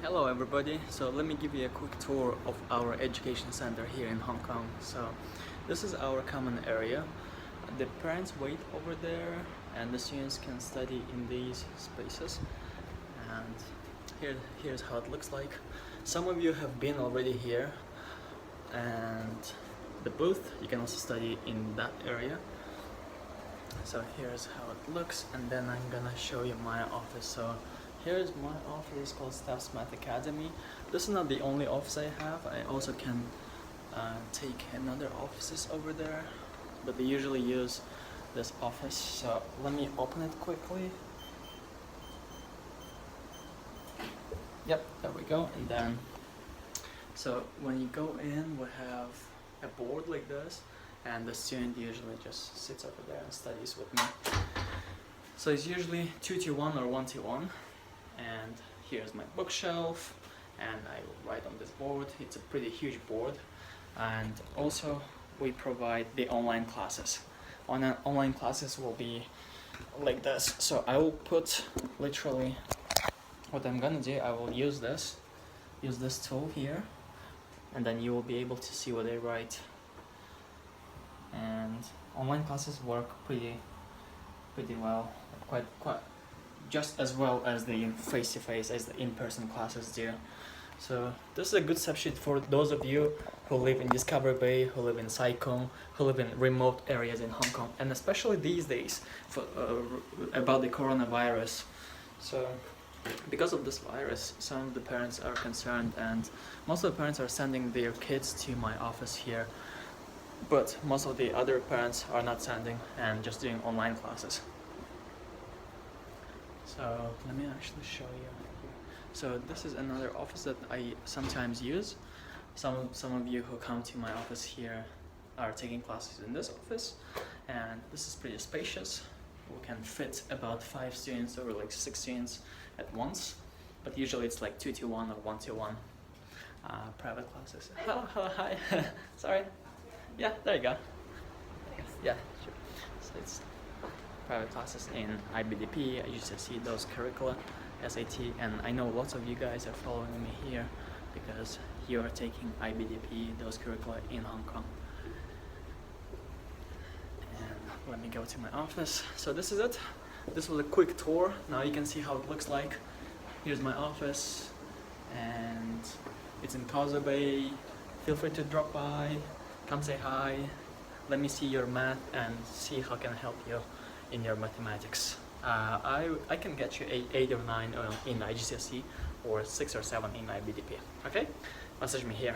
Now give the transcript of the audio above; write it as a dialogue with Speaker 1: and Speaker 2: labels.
Speaker 1: Hello everybody, so let me give you a quick tour of our education center here in Hong Kong. So this is our common area. The parents wait over there and the students can study in these spaces. And here's how it looks like. Some of you have been already here, and the booth, you can also study in that area. So here's how it looks, and then I'm gonna show you my office. So here's my office called Staff's Math Academy. This is not the only office I have. I also can take another offices over there, but they usually use this office. So let me open it quickly. Yep, there we go. And then, so when you go in, we have a board like this, and the student usually just sits over there and studies with me. So it's usually 2-1 or 1-1. And here's my bookshelf, and I write on this board. It's a pretty huge board. And also we provide the online classes. Online classes will be like this. So I will put literally what I'm gonna do. I will use this tool here, and then you will be able to see what I write. And online classes work pretty well, quite just as well as the face-to-face, as the in-person classes do. So this is a good substitute for those of you who live in Discovery Bay, who live in Sai Kung, who live in remote areas in Hong Kong, and especially these days about the coronavirus. So because of this virus, some of the parents are concerned, and most of the parents are sending their kids to my office here, but most of the other parents are not sending and just doing online classes. So let me actually show you. So this is another office that I sometimes use. Some of you who come to my office here are taking classes in this office, and this is pretty spacious. We can fit about 5 students or like 6 students at once, but usually it's like 2-1 or 1-1 private classes. Hello, hi. Sorry. Yeah, there you go. Yeah, sure. So it's private classes in IBDP, IGCSE, those curricula, SAT, and I know lots of you guys are following me here because you are taking IBDP, those curricula in Hong Kong. And let me go to my office. So this is it. This was a quick tour. Now you can see how it looks like. Here's my office, and it's in Causeway Bay. Feel free to drop by, come say hi, let me see your math and see how I can help you in your mathematics. I can get you 8 or 9 in IGCSE or 6 or 7 in IBDP. Okay? Message me here.